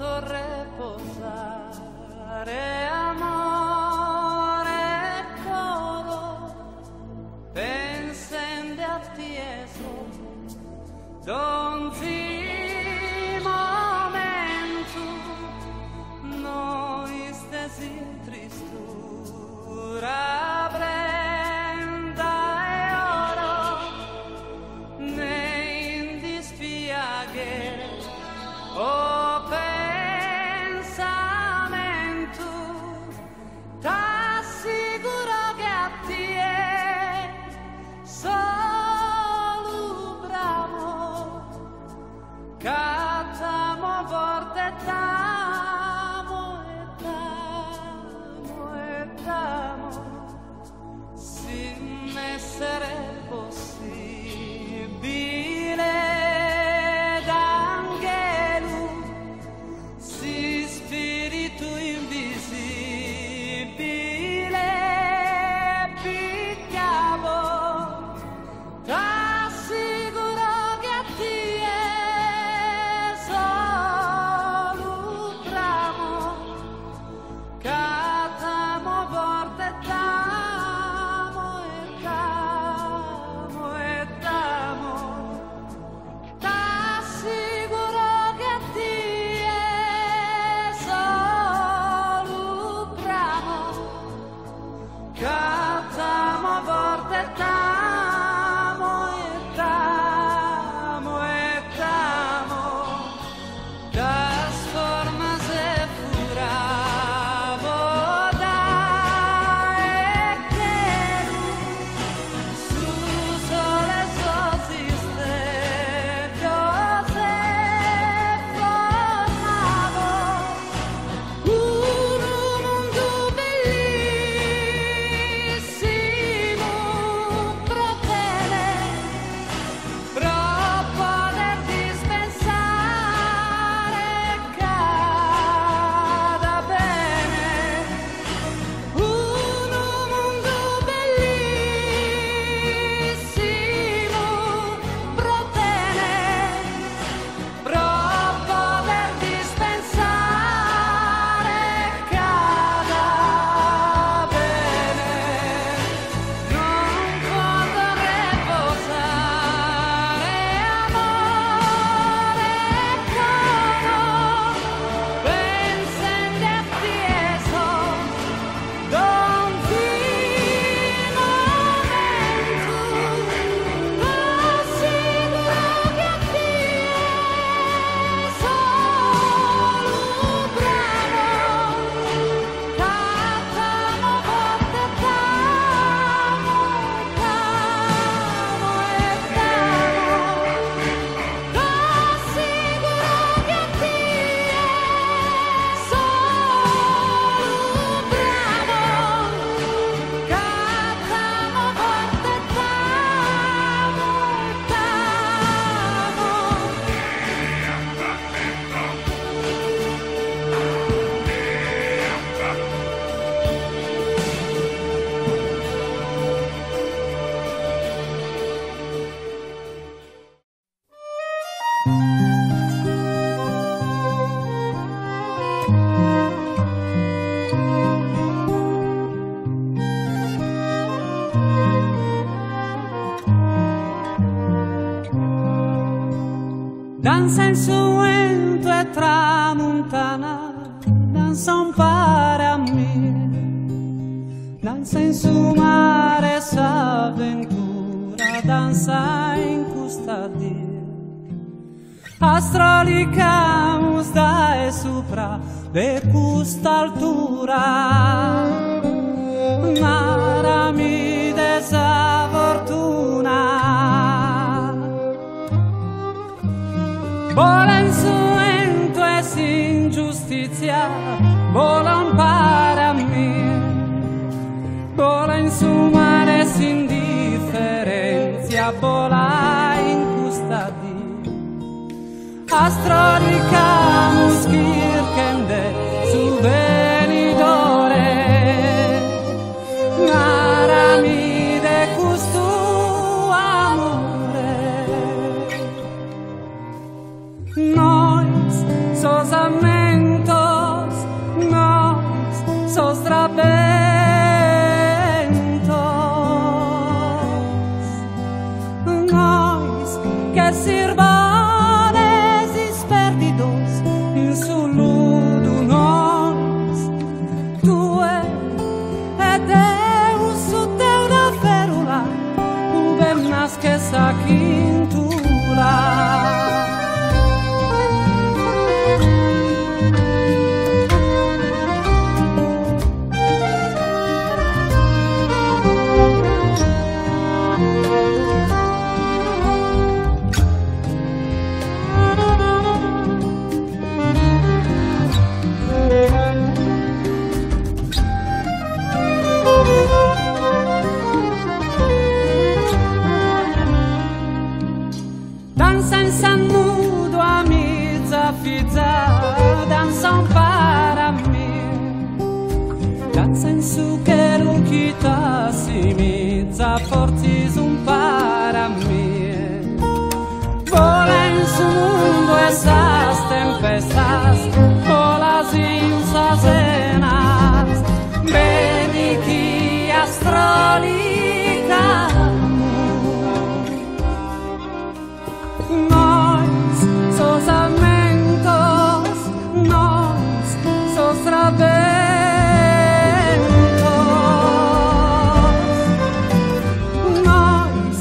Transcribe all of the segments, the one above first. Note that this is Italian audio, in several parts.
posso reposare, amore coro, pensando a tieso, donzi momento, noi stessi tristura brenda e oro, ne indispiaghe, o pensamento, t'assicuro che a te solo bravo, catamo forte tamo e tamo, se m'essere possibile d'angelo, si spirito invisibile picchiavo, t'assicuro che a te solo bravo, catamo forte tamo e tamo e tamo, t'assicuro che a te solo bravo, catamo forte tamo e tamo e tamo, das formas e furavo da e quero, su sole sosiste, José formavo, un mondo bellissimo, protere, pro poter dispensare cada bene, un mondo bellissimo, protere, pro poter dispensare cada bene, non posso reposare, amore caro, pensando a tieso, donzi momento, t'assicuro che a te solo bravo, catamo forte tamo e tamo, t'assicuro che a te solo bravo, catamo forte danza in suento e tramontana, danza un pare a me, danza in su mare s'avventura, danza in custodia, astrolicamus da e sopra de custa altura, narami desa fortuna. Vola in suento e sin giustizia, vola un pare a me, vola in su mare sin differenzia, vola in custodia, astrolicamus kirkende su venidore, narami de custo amore. Noi sosamente sirvanes perdidos in su ludu nois tue ed Deus su teu da ferula ube nasce sa quintura. Danza in sanudo a mizza fizza, danza un para me. Danza in su che ruchita si mizza fortis un para me. Vola in su mundo esas tempestas, volas in sazenas, vedi chi astrolica. Nós sos amentos, nós sos trabentos, nós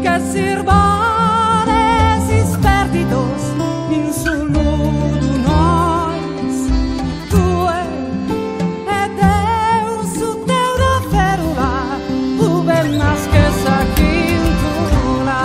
que sirvanes perdidos in su ludu nós tue e Deus su teu da ferula ube nasce sa quintura.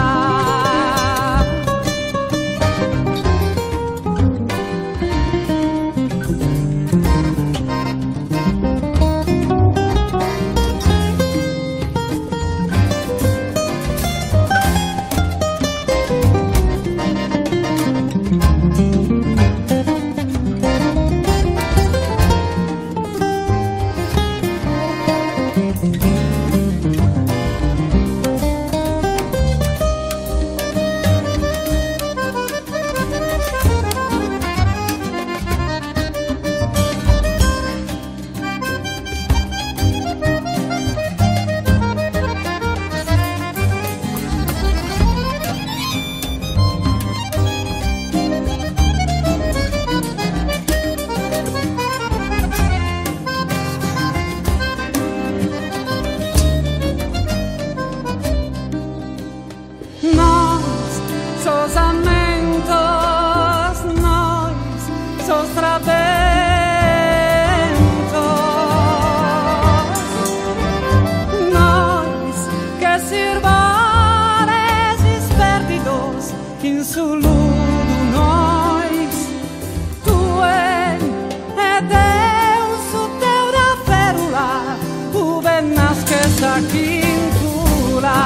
Nós sos amentos, nós sos trabentos, nós que sirvanes perdidos in su ludu nós tue e Deus su teu da ferula ube nasce sa quintura.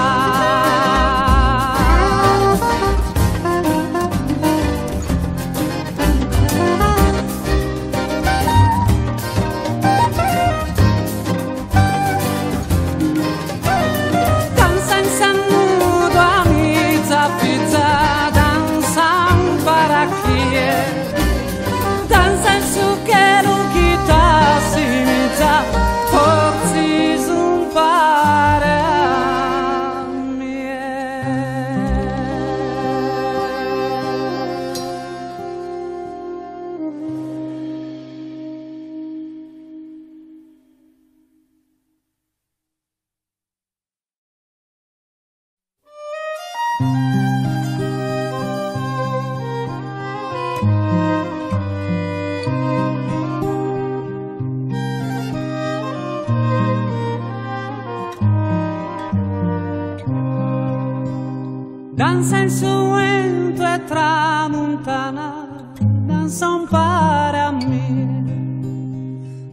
Danza in su che ruchita si mizza fortis un para me. Danza in su vento e tramontana, danza un para me.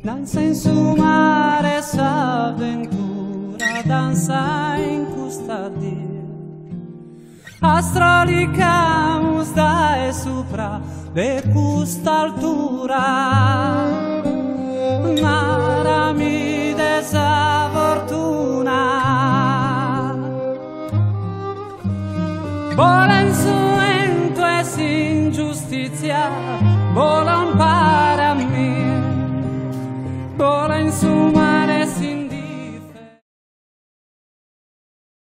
Danza in su mare s'avventura, danza in custodia. Astrolicamus da e supra de custa altura. Narami desafortuna. Vola in su vento e ingiustizia, vola un para me, vola in su